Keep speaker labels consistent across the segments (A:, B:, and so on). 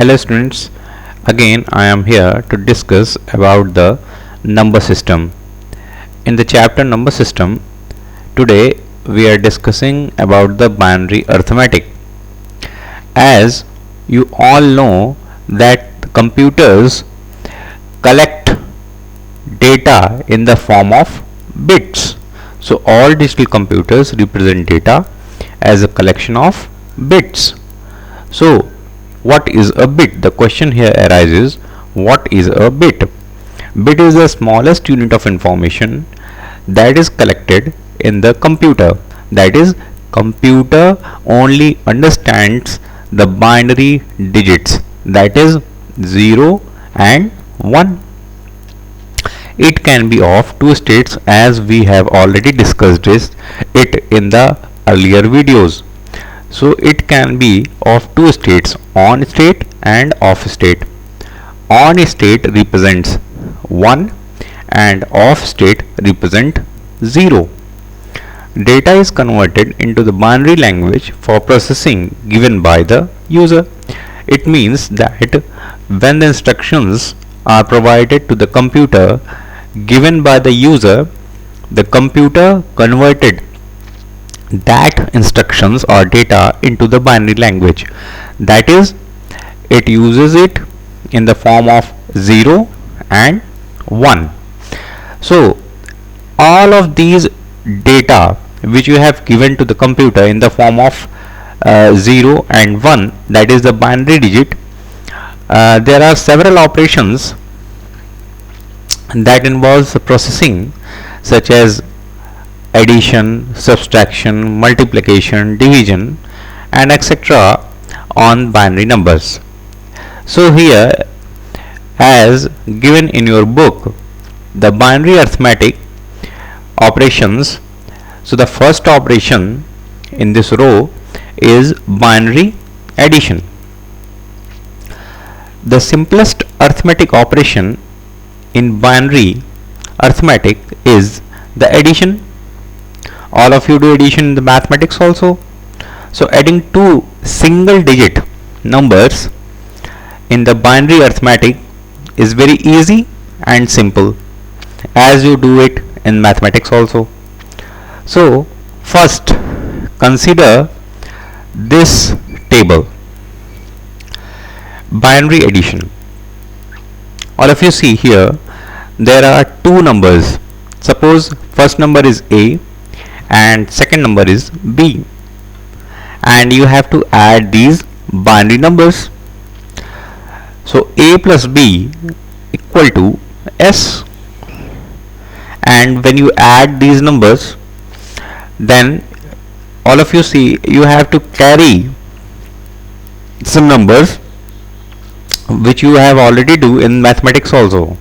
A: Hello students, again I am here to discuss about the number system. In the chapter number system, today we are discussing about the binary arithmetic. As you all know that computers collect data in the form of bits. So all digital computers represent data as a collection of bits. So what is a bit? The question here arises, what is a bit? Bit is the smallest unit of information that is collected in the computer. That is, computer only understands the binary digits, that is 0 and 1. It can be of two states, as we have already discussed it in the earlier videos. So it can be of two states, on state and off state. On state represents 1 and off state represent 0. Data is converted into the binary language for processing given by the user. It means that when the instructions are provided to the computer given by the user, the computer converted that instructions or data into the binary language. That is, it uses it in the form of 0 and 1. So all of these data which you have given to the computer in the form of 0 and 1, that is the binary digit, there are several operations that involves processing, such as addition, subtraction, multiplication, division, and etc. on binary numbers. So here, as given in your book, the binary arithmetic operations. So the first operation in this row is binary addition. The simplest arithmetic operation in binary arithmetic is the addition. All of you do addition in the mathematics also. So adding two single digit numbers in the binary arithmetic is very easy and simple, as you do it in mathematics also. So first consider this table, binary addition. All of you see here, there are two numbers. Suppose first number is A and second number is B, and you have to add these binary numbers. So A plus B equal to S, and when you add these numbers, then all of you see you have to carry some numbers which you have already do in mathematics also.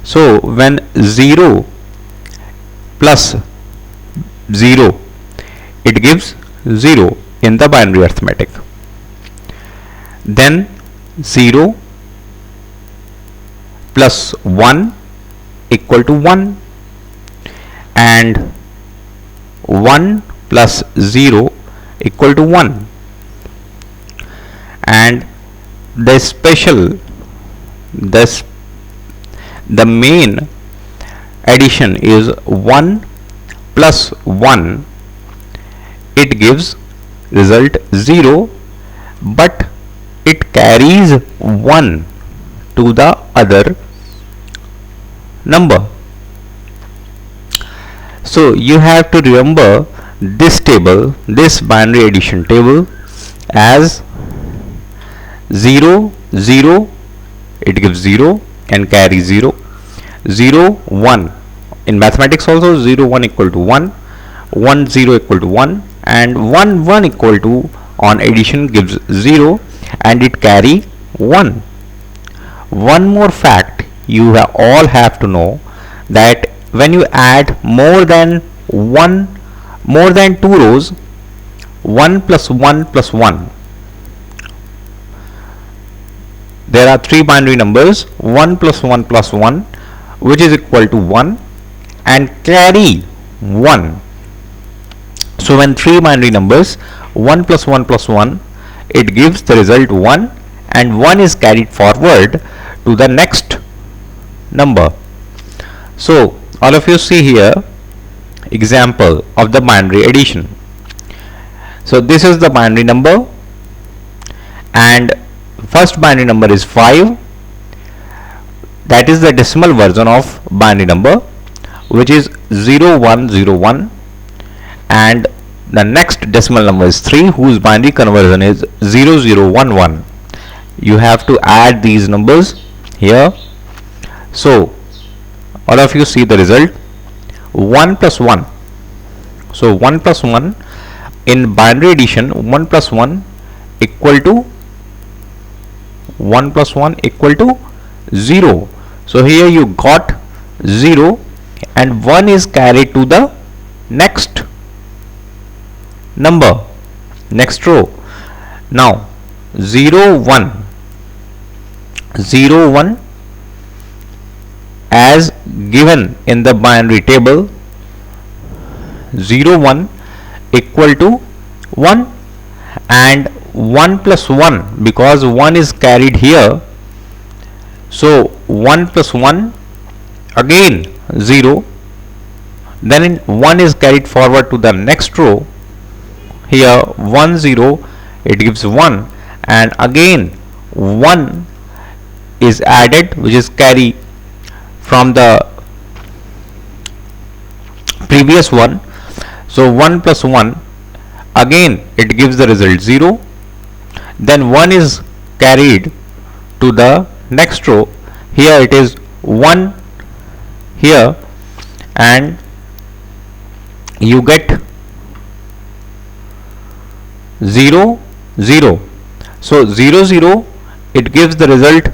A: So when 0 plus 0, it gives 0 in the binary arithmetic. Then 0 plus 1 equal to 1, and 1 plus 0 equal to 1, and the main addition is 1 plus 1, it gives result 0, but it carries 1 to the other number. So you have to remember this table, this binary addition table, as 0 0, it gives 0 and carry 0, 0 1. In mathematics also 0 1 equal to 1, 1 0 equal to 1, and 1 1 equal to, on addition, gives 0 and it carry 1. One more fact you all have to know, that when you add more than two rows, 1 plus 1 plus 1, there are three binary numbers, 1 plus 1 plus 1, which is equal to 1, and carry 1. So when three binary numbers 1 plus 1 plus 1, it gives the result 1 and 1 is carried forward to the next number. So all of you see here example of the binary addition. So this is the binary number, and first binary number is 5. That is the decimal version of binary number, which is 0101, and the next decimal number is 3, whose binary conversion is 0011. You have to add these numbers here. So all of you see the result, 1 plus 1. So 1 plus 1 in binary addition, 1 plus 1 equal to 1 plus 1 equal to 0. So here you got 0 and 1 is carried to the next number, next row. Now 0 1 0 1 as given in the binary table, 0 1 equal to 1, and 1 plus 1, because 1 is carried here, so 1 plus 1 again 0, then 1 is carried forward to the next row. Here 1 0, it gives 1, and again 1 is added, which is carry from the previous one. So 1 plus 1 again it gives the result 0, then 1 is carried to the next row. Here it is 1 here, and you get 0 0. So 0 0, it gives the result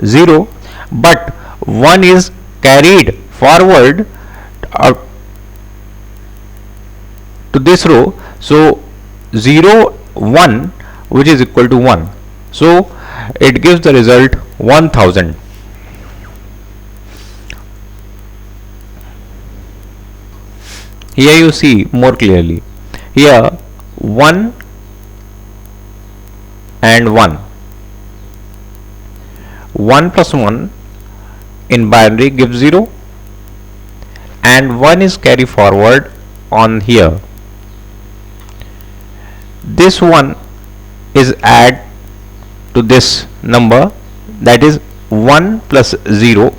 A: 0, but 1 is carried forward to this row, so 0 1, which is equal to 1, so it gives the result 1000. Here you see more clearly, here 1 and 1, 1 plus 1 in binary gives 0, and 1 is carried forward on here. This one is add to this number, that is 1 plus 0,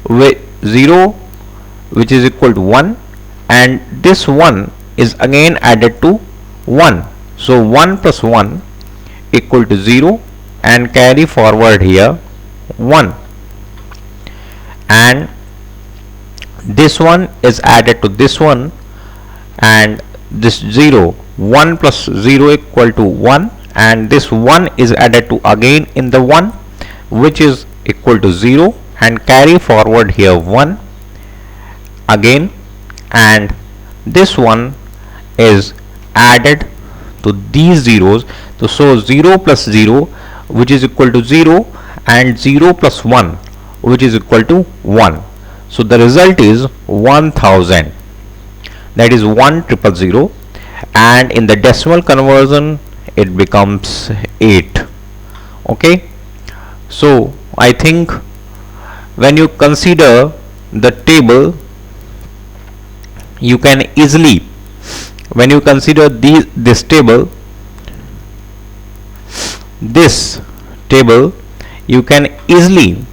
A: with 0 which is equal to 1, and this 1 is again added to 1, so 1 plus 1 equal to 0, and carry forward here 1, and this one is added to this one, and this 0, 1 plus 0 equal to 1, and this 1 is added to again in the 1, which is equal to 0, and carry forward here 1 again, and this one is added to these zeros. So 0 plus 0, which is equal to 0, and 0 plus 1, which is equal to 1. So the result is 1000, that is 1000, and in the decimal conversion it becomes 8. Okay, so I think when you consider the table, you can easily, when you consider this table, you can easily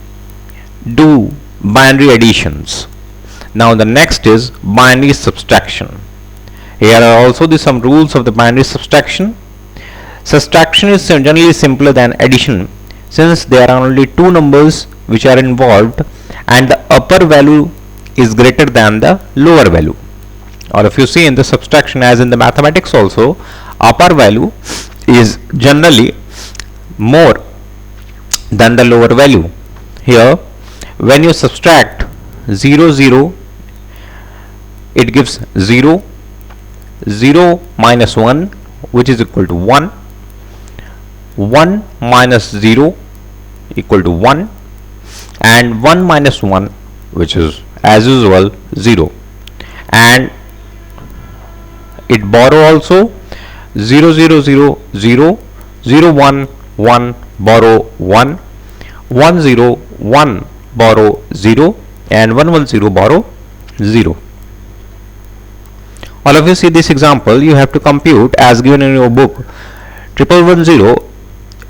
A: do binary additions. Now the next is binary subtraction. Here are also some rules of the binary subtraction. Subtraction is generally simpler than addition, since there are only two numbers which are involved, and the upper value is greater than the lower value. Or if you see in the subtraction, as in the mathematics also, upper value is generally more than the lower value. Here when you subtract 0 0, it gives 0, 0 minus 1, which is equal to 1, 1 minus 0 equal to 1, and 1 minus 1, which is as usual 0, and it borrow also 0 0 0 0, 0 1 1 borrow 1, 1 0 1 borrow 0, and 1 1 0 borrow 0. All of you see this example. You have to compute as given in your book. 1110,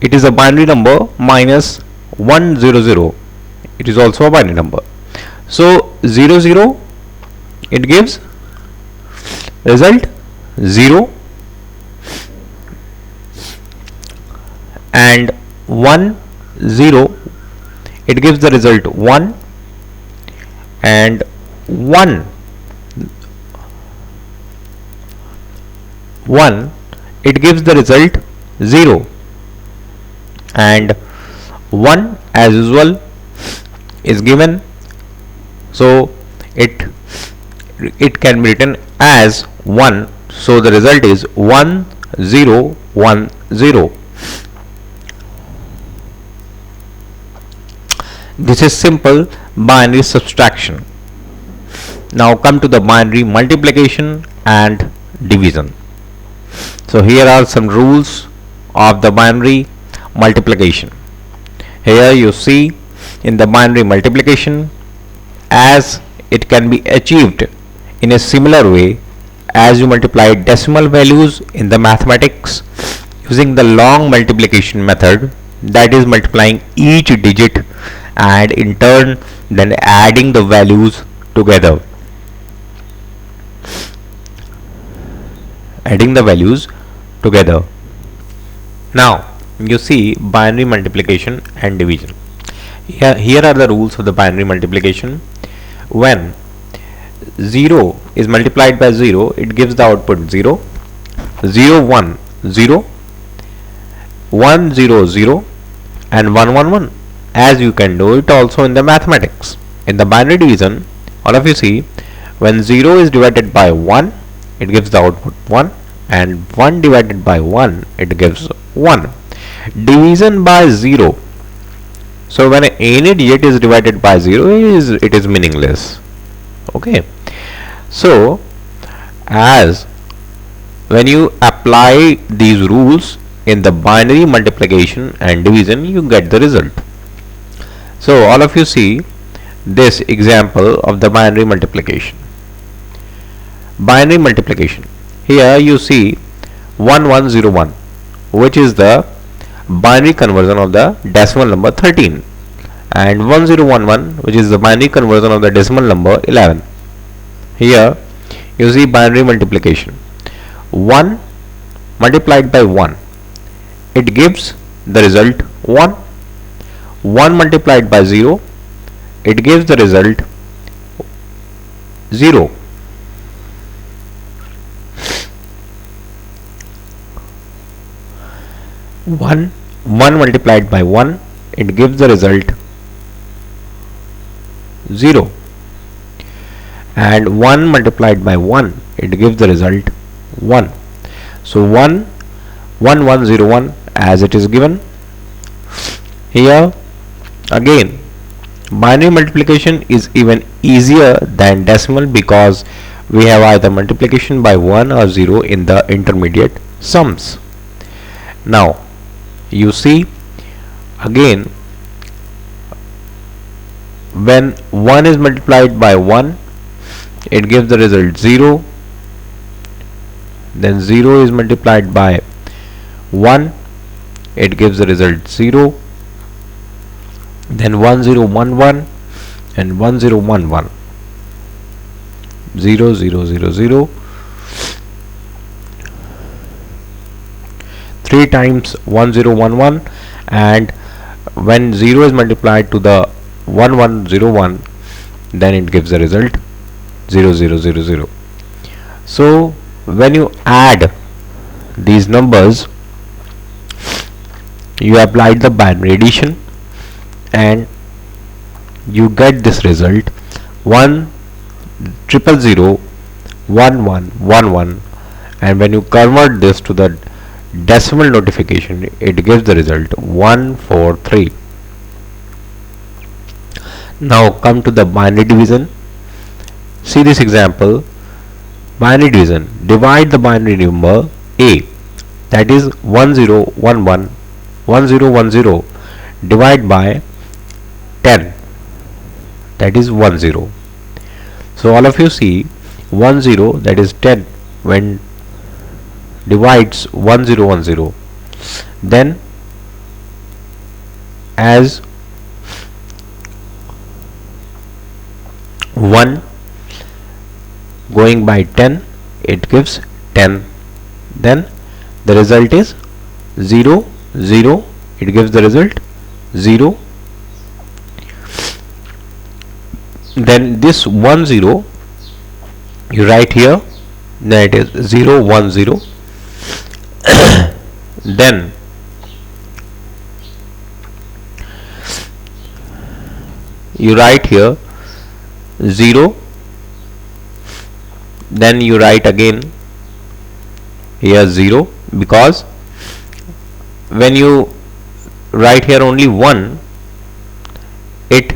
A: it is a binary number, minus 100, it is also a binary number. So 00, it gives result 0, and 10, it gives the result 1, and 1 it gives the result 0, and 1 as usual is given, so it can be written as 1, so the result is 1 0 1 0. This is simple binary subtraction. Now come to the binary multiplication and division. So here are some rules of the binary multiplication. Here you see in the binary multiplication, as it can be achieved in a similar way as you multiply decimal values in the mathematics using the long multiplication method, that is multiplying each digit and in turn then adding the values together. Now you see binary multiplication and division. Here are the rules of the binary multiplication. When 0 is multiplied by 0, it gives the output 0, 0 1 0, 1 0 0, and 1 1 1, as you can do it also in the mathematics. In the binary division, all of you see, when 0 is divided by 1, it gives the output 1, and 1 divided by 1, it gives 1. Division by 0. So when any digit is divided by 0, it is meaningless. Okay. So as when you apply these rules in the binary multiplication and division, you get the result. So all of you see this example of the binary multiplication. Binary multiplication. Here you see 1101, which is the binary conversion of the decimal number 13, and 1011, which is the binary conversion of the decimal number 11. Here you see binary multiplication. 1 multiplied by 1, it gives the result 1. 1 multiplied by 0, it gives the result 0. 1 multiplied by 1, it gives the result 0, and 1 multiplied by 1, it gives the result 1. So 1 1 1 0 1, as it is given. Here again binary multiplication is even easier than decimal, because we have either multiplication by 1 or 0 in the intermediate sums. Now you see again, when 1 is multiplied by 1, it gives the result 0. Then 0 is multiplied by 1, it gives the result 0. Then 1011 and 1011, 0 0 0 0, 3 times 1011, and when 0 is multiplied to the 1101, then it gives the result 0 0 0 0. So when you add these numbers, you applied the binary addition and you get this result 1 0 0 1 1 1 1, and when you convert this to the decimal notification, it gives the result 143. Now come to the binary division. See this example. Binary division. Divide the binary number a, that is 1011, 1010 divide by 10, that is 10. So all of you see 10, that is 10 when divides 1010, then as 1 going by 10 it gives 10, then the result is 0 0, it gives the result 0. Then this 10 you write here, then it is 0 1 0. Then you write here 0, then you write again here 0, because when you write here only 1, it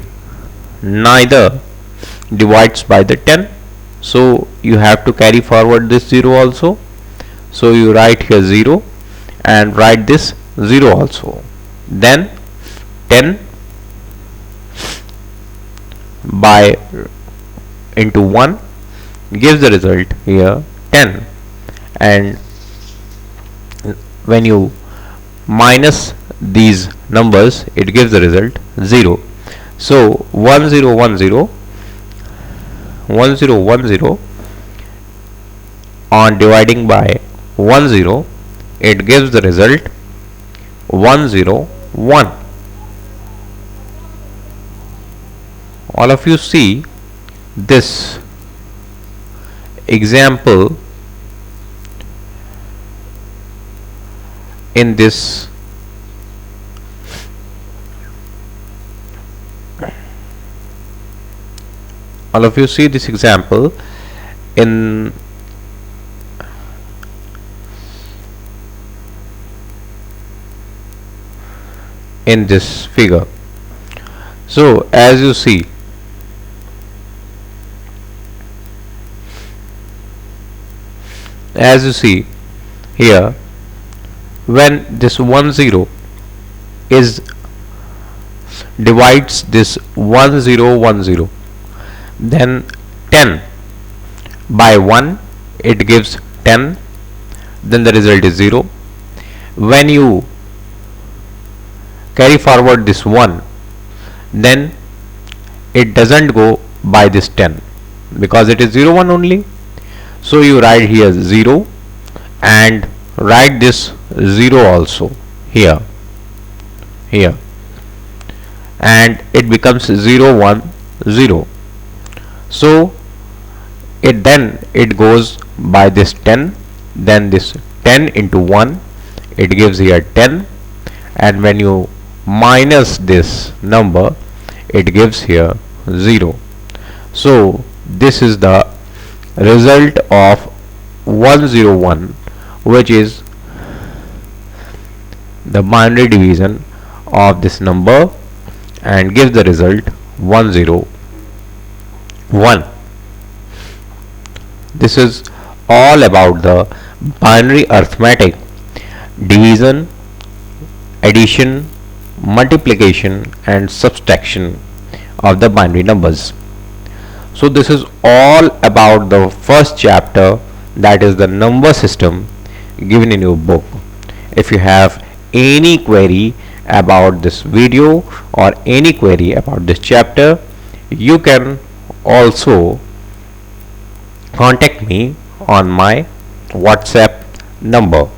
A: neither divides by the 10, so you have to carry forward this 0 also. So you write here 0 and write this 0 also, then 10 by into 1 gives the result here 10, and when you minus these numbers it gives the result 0. So 1010 on dividing by 10, it gives the result 101. All of you see this example in this all of you see this example in this figure. So as you see, here, when this 10 is divides this 1010, then 10 by 1 it gives 10, then the result is 0. When you carry forward this 1, then it doesn't go by this 10 because it is 0 1 only. So you write here 0 and write this 0 also here, and it becomes 0 1 0. So it goes by this 10, then this 10 into 1 it gives here 10, and when you minus this number it gives here 0. So this is the result of 101, which is the binary division of this number, and gives the result 101. This is all about the binary arithmetic, division, addition, multiplication and subtraction of the binary numbers. So this is all about the first chapter, that is the number system, given in your book. If you have any query about this video or any query about this chapter, you can also contact me on my WhatsApp number.